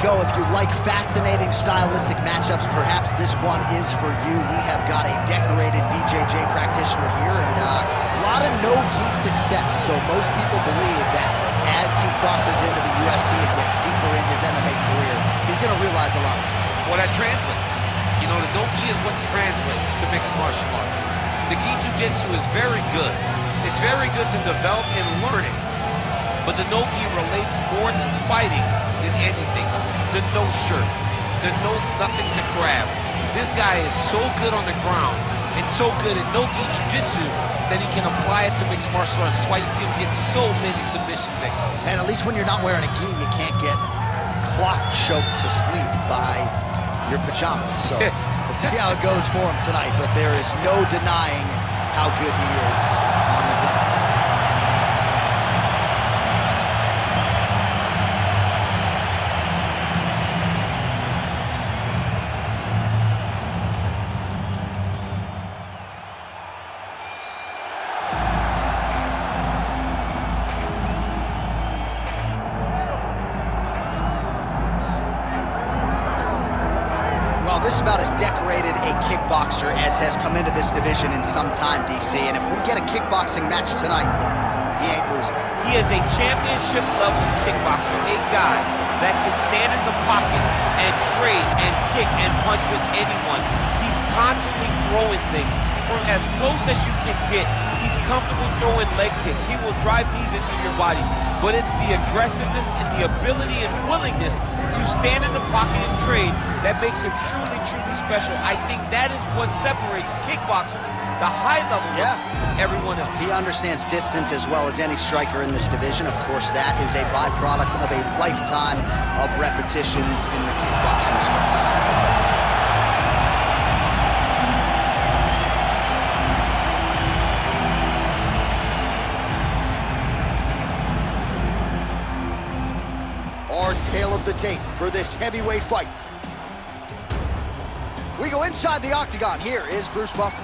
go. If you like fascinating stylistic matchups, perhaps this one is for you. We have got a decorated BJJ practitioner here, and a lot of no-gi success. So most people believe that as he crosses into the UFC and gets deeper in his MMA career, he's going to realize a lot of success. Well, that translates. You know, the no-gi is what translates to mixed martial arts. The gi jiu-jitsu is very good. It's very good to develop and learn it. But the no-gi relates more to fighting than anything. The no shirt, the no nothing to grab. This guy is so good on the ground and so good at no-gi jiu-jitsu that he can apply it to mixed martial arts. That's why you see him get so many submission victories. And at least when you're not wearing a gi, you can't get clock choked to sleep by your pajamas. So we'll see how it goes for him tonight, but there is no denying how good he is on the ground. This is about as decorated a kickboxer as has come into this division in some time, DC. And if we get a kickboxing match tonight, he ain't losing. He is a championship-level kickboxer, a guy that can stand in the pocket and trade and kick and punch with anyone. He's constantly throwing things from as close as you can get. He's comfortable throwing leg kicks. He will drive these into your body. But it's the aggressiveness and the ability and willingness to stand in the pocket and trade that makes him truly, truly special. I think that is what separates kickboxing, the high level, from everyone else. He understands distance as well as any striker in this division. Of course, that is a byproduct of a lifetime of repetitions in the kickboxing space. Our tale of the tape for this heavyweight fight. We go inside the octagon. Here is Bruce Buffer.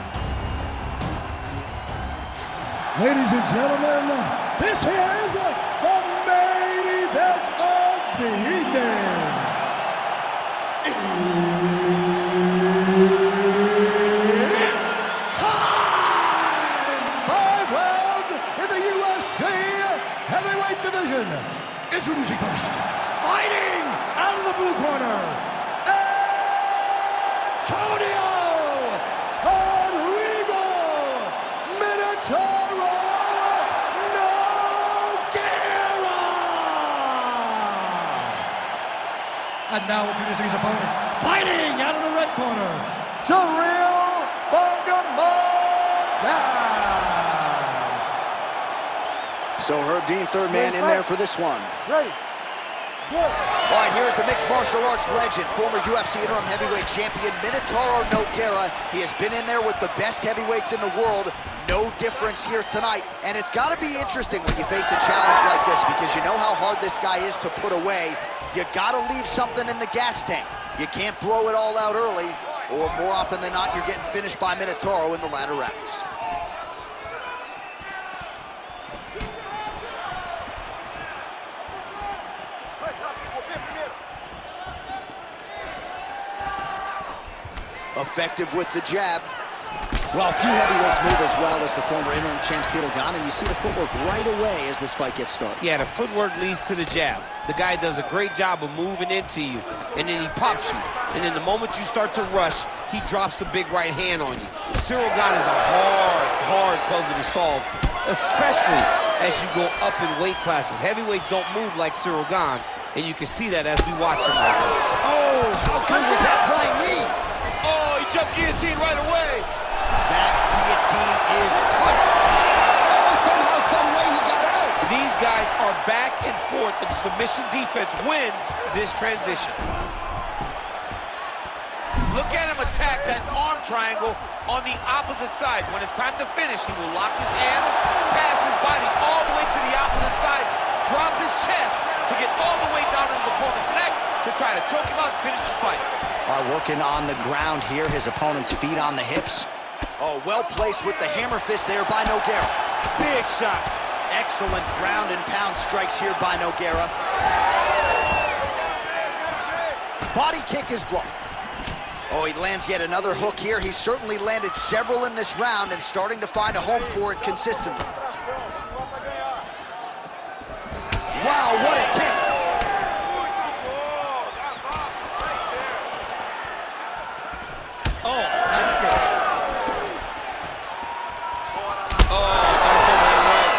Ladies and gentlemen, this is the main event of the evening. It's time! 5 rounds in the UFC heavyweight division. Introducing first, fighting out of the blue corner, Antonio Nogeira! And now introducing his opponent, fighting out of the red corner, Cyril Bongamongan! So Herb Dean, third man in there for this one. Ready. Good. All right, here's the mixed martial arts legend, former UFC interim heavyweight champion, Minotauro Nogueira. He has been in there with the best heavyweights in the world. No difference here tonight. And it's got to be interesting when you face a challenge like this, because you know how hard this guy is to put away. You got to leave something in the gas tank. You can't blow it all out early, or more often than not, you're getting finished by Minotauro in the latter rounds. Effective with the jab. Well, few heavyweights move as well as the former interim champ Cyril Gane, and you see the footwork right away as this fight gets started. Yeah, the footwork leads to the jab. The guy does a great job of moving into you, and then he pops you. And then the moment you start to rush, he drops the big right hand on you. Cyril Gane is a hard puzzle to solve, especially as you go up in weight classes. Heavyweights don't move like Cyril Gane, and you can see that as we watch him right now. Oh, how good was that flying knee? Oh, he jumped guillotine right away. That guillotine is tight. Oh, somehow, some way he got out. These guys are back and forth, and submission defense wins this transition. Look at him attack that arm triangle on the opposite side. When it's time to finish, he will lock his hands, pass his body all the way to the opposite side, drop his chest to get all the way down to his opponent's neck to try to choke him out and finish his fight. Working on the ground here, his opponent's feet on the hips. Oh, well placed with the hammer fist there by Nogueira. Big shots. Excellent ground and pound strikes here by Nogueira. Body kick is blocked. Oh, he lands yet another hook here. He's certainly landed several in this round and starting to find a home for it consistently. Wow, what a kick. Oh, nice kick. Oh, nice overhand right.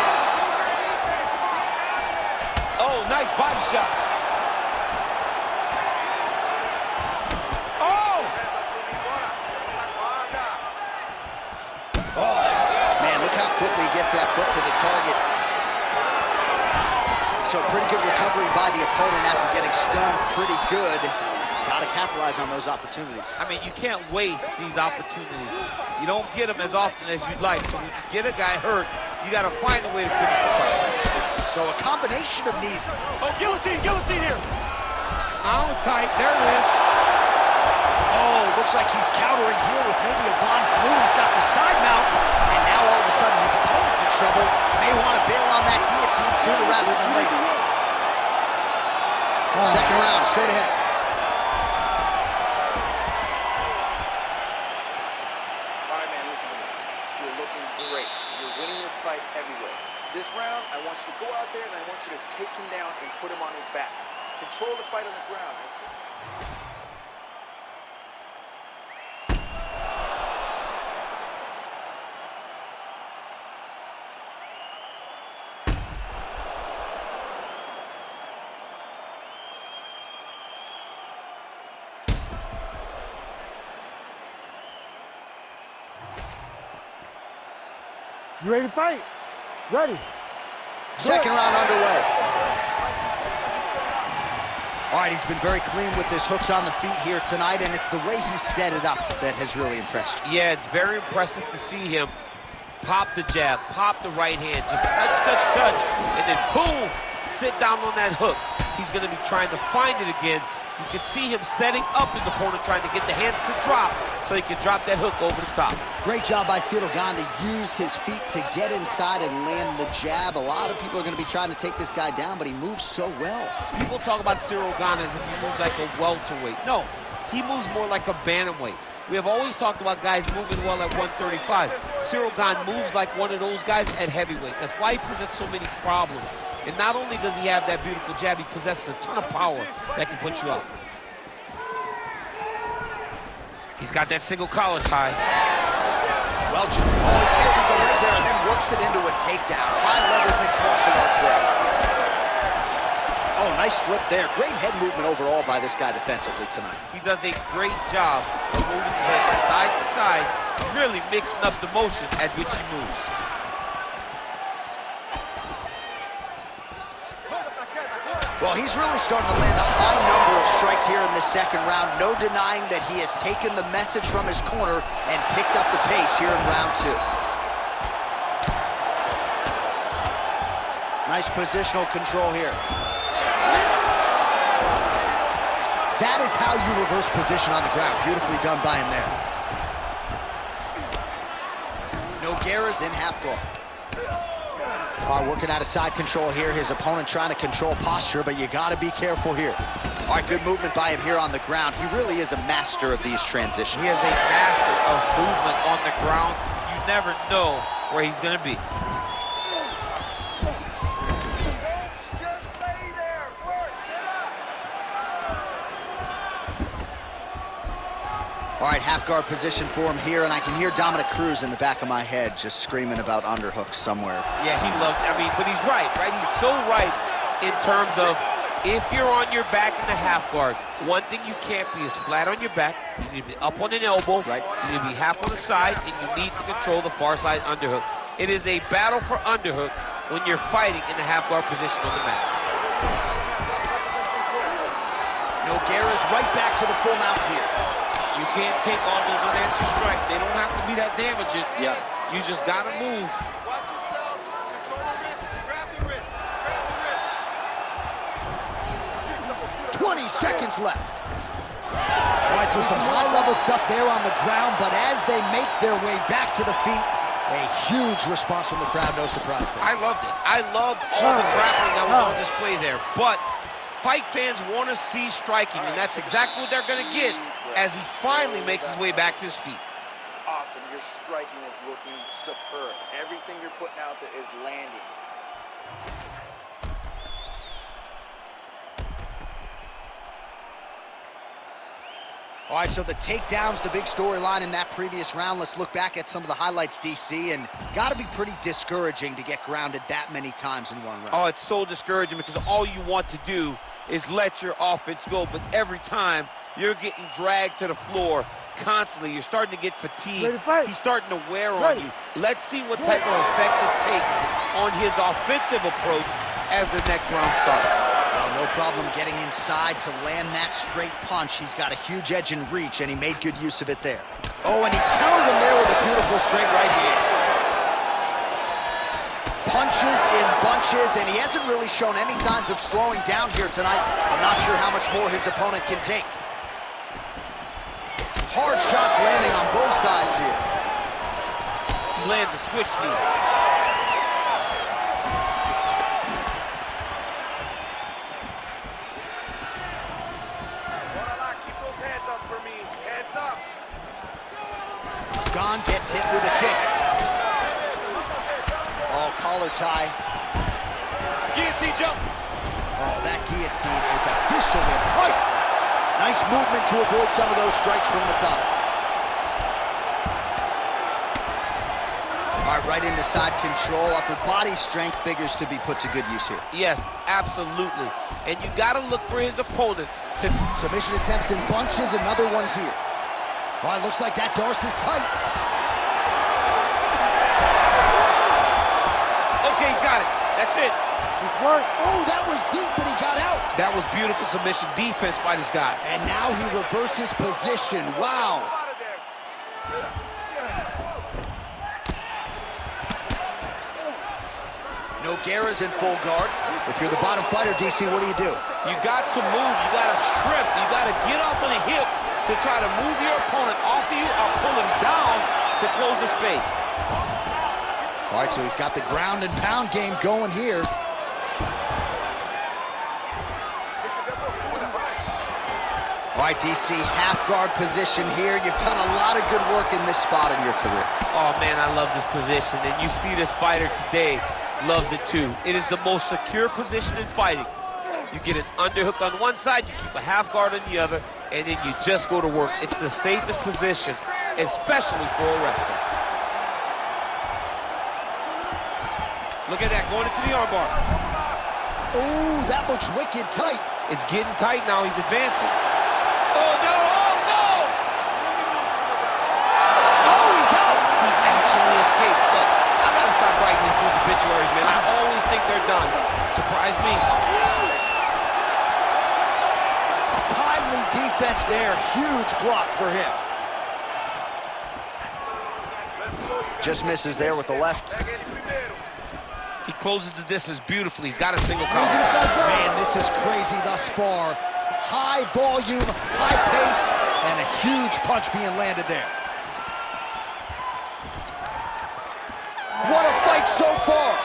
Oh, nice body shot. Oh! Oh, man, look how quickly he gets that foot to the target. So pretty good recovery by the opponent after getting stunned pretty good. Got to capitalize on those opportunities. I mean, you can't waste these opportunities. You don't get them as often as you'd like. So when you get a guy hurt, you got to find a way to finish the fight. So a combination of knees. Oh, guillotine here. Now it's tight. There it is. Oh, looks like he's countering here with maybe a Von Flu. He's got the side mount, and now all of a sudden his opponent's in trouble. May want to bail on that guillotine sooner rather than later. Second round, straight ahead. All right, man, listen to me. You're looking great. You're winning this fight heavyweight. This round, I want you to go out there and I want you to take him down and put him on his back. Control the fight on the ground. You ready to fight? Ready. Second round underway. All right, he's been very clean with his hooks on the feet here tonight, and it's the way he set it up that has really impressed you. Yeah, it's very impressive to see him pop the jab, pop the right hand, just touch, and then boom, sit down on that hook. He's going to be trying to find it again. You can see him setting up his opponent, trying to get the hands to drop so he can drop that hook over the top. Great job by Ciryl Gane to use his feet to get inside and land the jab. A lot of people are going to be trying to take this guy down, but he moves so well. People talk about Ciryl Gane as if he moves like a welterweight. No, he moves more like a bantamweight. We have always talked about guys moving well at 135. Ciryl Gane moves like one of those guys at heavyweight. That's why he presents so many problems. And not only does he have that beautiful jab, he possesses a ton of power that can put you up. He's got that single collar tie. Well, he catches the leg there and then works it into a takedown. High-level mixed martial arts there. Oh, nice slip there. Great head movement overall by this guy defensively tonight. He does a great job of moving his head side to side, really mixing up the motion at which he moves. Well, he's really starting to land a high number of strikes here in this second round. No denying that he has taken the message from his corner and picked up the pace here in round two. Nice positional control here. That is how you reverse position on the ground. Beautifully done by him there. Nogueira's in half guard. Working out of side control here. His opponent trying to control posture, but you got to be careful here. All right, good movement by him here on the ground. He really is a master of these transitions. He is a master of movement on the ground. You never know where he's going to be. Just lay there. Work. Get up. All right, half guard position for him here, and I can hear Dominic Cruz in the back of my head just screaming about underhooks somewhere. Yeah, he loved, but he's right? He's so right in terms of if you're on your back in the half guard, one thing you can't be is flat on your back. You need to be up on an elbow. Right. You need to be half on the side, and you need to control the far side underhook. It is a battle for underhook when you're fighting in the half guard position on the mat. Nogueira's right back to the full mount here. You can't take all those unanswered strikes. They don't have to be that damaging. Yeah. You just gotta move. Watch yourself. Control the wrist. Grab the wrist. Grab the wrist. 20 seconds left. All right, so some high-level stuff there on the ground, but as they make their way back to the feet, a huge response from the crowd, no surprise there. I loved it. I loved all the grappling that was on display there, but Fight fans want to see striking, and that's exactly what they're going to get as he finally makes his way back to his feet. Awesome. Your striking is looking superb. Everything you're putting out there is landing. All right, so the takedown's the big storyline in that previous round. Let's look back at some of the highlights, DC, and got to be pretty discouraging to get grounded that many times in one round. Oh, it's so discouraging because all you want to do is let your offense go, but every time you're getting dragged to the floor constantly, you're starting to get fatigued. He's starting to wear on you. Let's see what type of effect it takes on his offensive approach as the next round starts. Well, no problem getting inside to land that straight punch. He's got a huge edge and reach, and he made good use of it there. Oh, and he countered him there with a beautiful straight right hand. Punches in bunches, and he hasn't really shown any signs of slowing down here tonight. I'm not sure how much more his opponent can take. Hard shots landing on both sides here. He lands a switch knee. Gone gets hit with a kick. Oh, collar tie. Guillotine jump. Oh, that guillotine is officially tight. Nice movement to avoid some of those strikes from the top. All right, right into side control. Upper body strength figures to be put to good use here. Yes, absolutely. And you got to look for his opponent to... Submission attempts in bunches, another one here. All right, looks like that Darce is tight. Okay, he's got it. That's it. Oh, that was deep, but he got out. That was beautiful submission defense by this guy. And now he reverses position. Wow. Nogueira's in full guard. If you're the bottom fighter, DC, what do? You got to move. You got to shrimp. You got to get off on the hip to try to move your opponent off of you or pull him down to close the space. All right, so he's got the ground and pound game going here. All right, DC, half guard position here. You've done a lot of good work in this spot in your career. Oh, man, I love this position. And you see this fighter today loves it, too. It is the most secure position in fighting. You get an underhook on one side, you keep a half guard on the other, and then you just go to work. It's the safest position, especially for a wrestler. Look at that, going into the armbar. Oh, that looks wicked tight. It's getting tight now, he's advancing. Oh, no, oh, no! Oh, he's out. He actually escaped. Look, I gotta stop writing these dudes obituaries, man. I always think they're done. Surprise me. Timely defense there. Huge block for him. Just misses there with the left. He closes the distance beautifully. He's got a single collar tie. Man, this is crazy thus far. High volume, high pace, and a huge punch being landed there. What a fight so far.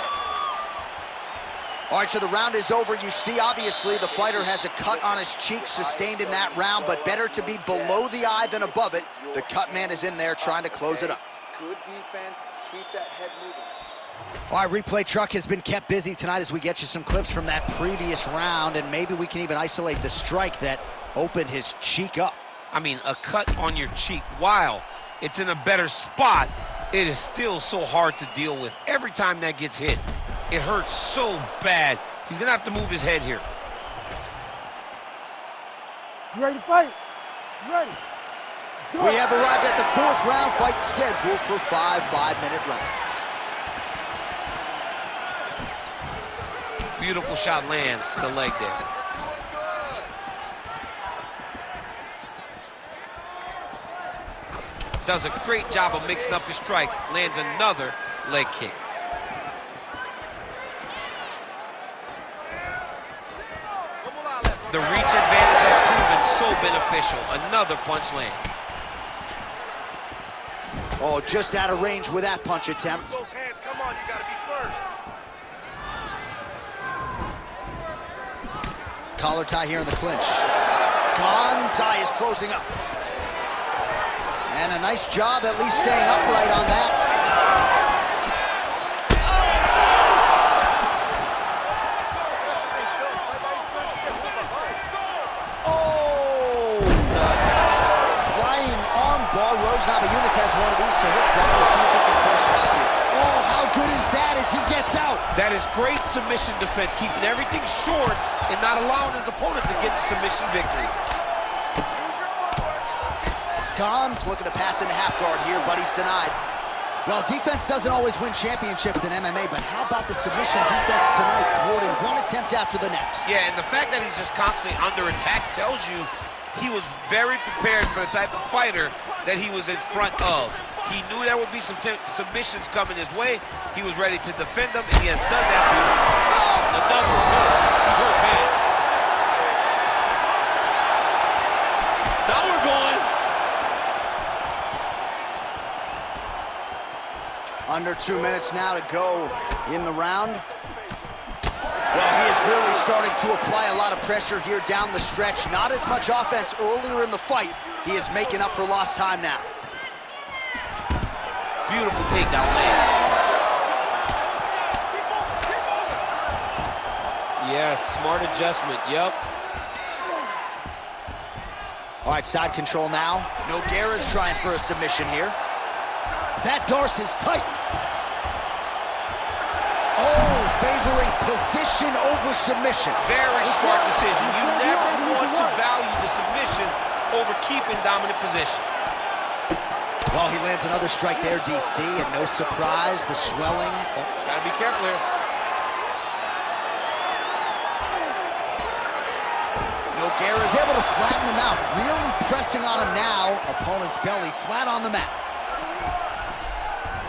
All right, so the round is over. You see, obviously, the fighter has a cut on his cheek sustained in that round, but better to be below the eye than above it. The cut man is in there trying to close it up. Good defense. Keep that head moving. All right, replay truck has been kept busy tonight as we get you some clips from that previous round, and maybe we can even isolate the strike that opened his cheek up. I mean, a cut on your cheek, while it's in a better spot, it is still so hard to deal with. Every time that gets hit, it hurts so bad. He's gonna have to move his head here. You ready to fight? You ready? We have arrived at the fourth round, fight scheduled for 5 5-minute rounds. Beautiful shot lands to the leg there. Does a great job of mixing up his strikes. Lands another leg kick. The reach advantage has proven so beneficial. Another punch lands. Oh, just out of range with that punch attempt. Those hands, come on, you gotta be first. collar tie here in the clinch. Gon's eye is closing up. And a nice job at least staying upright on that. Oh! Flying arm bar. Rose Namajunas has one of these to hook down. We'll see if he can finish it out here. Oh, how good is that as he gets out? That is great submission defense, keeping everything short and not allowing his opponent to get the submission victory. Gon's looking to pass into half guard here, but he's denied. Well, defense doesn't always win championships in MMA, but how about the submission defense tonight, thwarting one attempt after the next? Yeah, and the fact that he's just constantly under attack tells you he was very prepared for the type of fighter that he was in front of. He knew there would be some submissions coming his way. He was ready to defend them, and he has done that beautifully. Oh, another one. He's hurt bad. Now we're going. Under 2 minutes now to go in the round. Well, he is really starting to apply a lot of pressure here down the stretch. Not as much offense earlier in the fight. He is making up for lost time now. Beautiful takedown land. Yes, smart adjustment, yep. All right, side control now. Nogueira's trying for a submission here. That Darce is tight. Oh, favoring position over submission. Very smart decision. You never want to value the submission over keeping dominant position. Well, he lands another strike there, DC, and no surprise, the swelling. Oh. Gotta be careful here. Nogueira's able to flatten him out, really pressing on him now. Opponent's belly flat on the mat.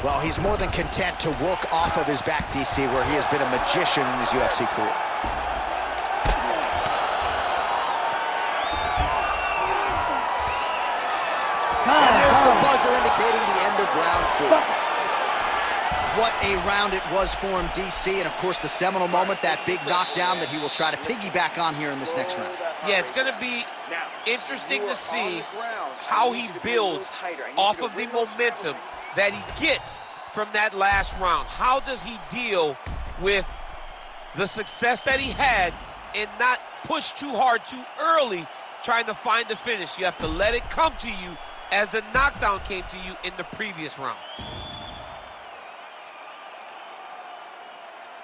Well, he's more than content to work off of his back, DC, where he has been a magician in his UFC career. And there's the buzzer indicating the end of round 4. What a round it was for him, DC, and of course the seminal moment, that big knockdown that he will try to piggyback on here in this next round. Yeah, it's going to be interesting to see how he builds off of the momentum that he gets from that last round. How does he deal with the success that he had and not push too hard too early trying to find the finish? You have to let it come to you as the knockdown came to you in the previous round.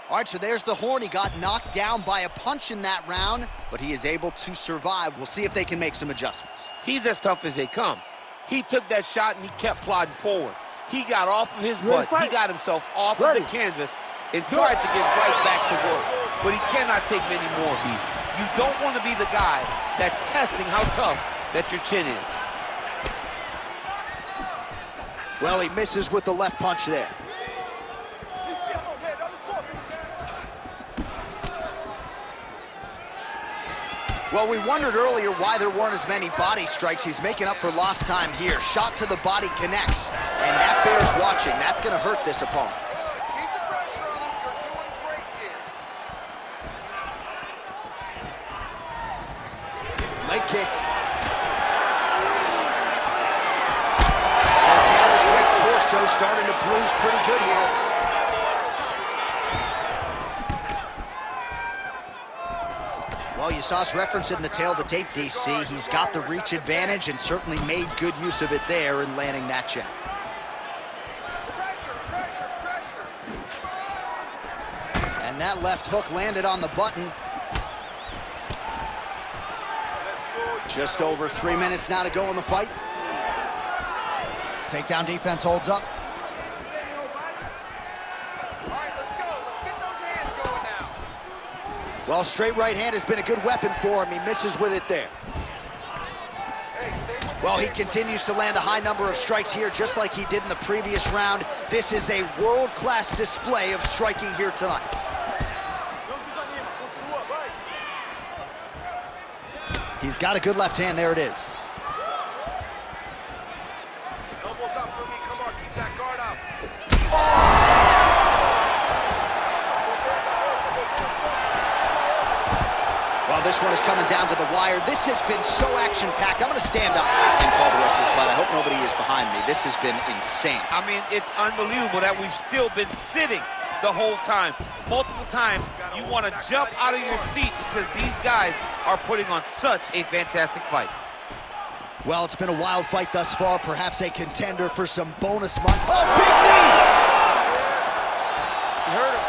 All right, so there's the horn. He got knocked down by a punch in that round, but he is able to survive. We'll see if they can make some adjustments. He's as tough as they come. He took that shot and he kept plodding forward. He got off of his butt. He got himself off of the canvas and tried to get right back to work. But he cannot take many more of these. You don't want to be the guy that's testing how tough that your chin is. Well, he misses with the left punch there. Well, we wondered earlier why there weren't as many body strikes. He's making up for lost time here. Shot to the body connects, and that bears watching. That's going to hurt this opponent. Good. Keep the pressure on him. You're doing great here. Leg kick. Nogueira's right torso starting to bruise pretty good here. Well, you saw us reference it in the tail of the tape, DC. He's got the reach advantage and certainly made good use of it there in landing that jab. Pressure, pressure, pressure. And that left hook landed on the button. Just over 3 minutes now to go in the fight. Takedown defense holds up. All right, let's go. Let's get those hands going now. Well, straight right hand has been a good weapon for him. He misses with it there. Hey, stay with Well, he it. continues to land a high number of strikes here, just like he did in the previous round. This is a world-class display of striking here tonight. He's got a good left hand. There it is. Elbows up for me. Come on, keep that guard up. Well, this this one is coming down to the wire. This has been so action-packed. I'm going to stand up and call the rest of this fight. I hope nobody is behind me. This has been insane. I mean, it's unbelievable that we've still been sitting the whole time. Multiple times, you want to jump out of your seat because these guys are putting on such a fantastic fight. Well, it's been a wild fight thus far. Perhaps a contender for some bonus money. Oh, big knee! You heard him.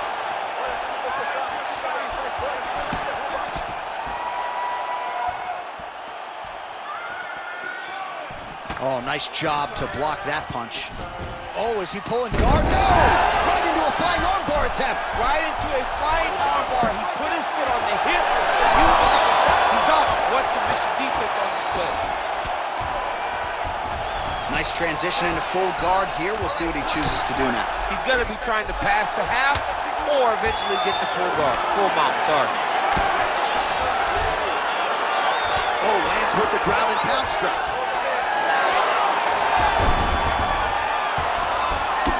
Oh, nice job to block that punch. Oh, is he pulling guard? No! Right into a flying armbar attempt. Right into a flying armbar. He put his foot on the hip. He's up. What submission defense on display. Nice transition into full guard here. We'll see what he chooses to do now. He's going to be trying to pass to half or eventually get to full guard. Full mount, sorry. Oh, lands with the ground and pound strike.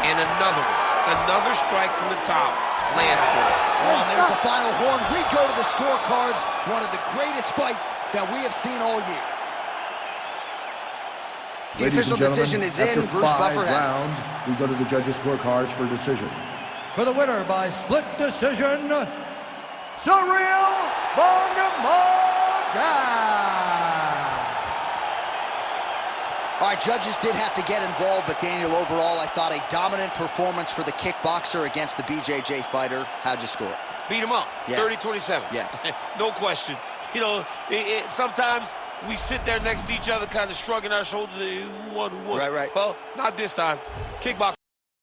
And another strike from the top. Lands for it. Oh, and there's the final horn. We go to the scorecards. One of the greatest fights that we have seen all year. The Ladies official and decision gentlemen, is in. after Bruce 5 Buffer has it. rounds, we go to the judges' scorecards for decision. For the winner by split decision, Cyril Bongamoga. All right, judges did have to get involved, but Daniel, overall, I thought a dominant performance for the kickboxer against the BJJ fighter. How'd you score it? Beat him up. Yeah. 30-27. Yeah. No question. You know, sometimes we sit there next to each other kind of shrugging our shoulders. Who won? Right. Well, not this time. Kickboxer.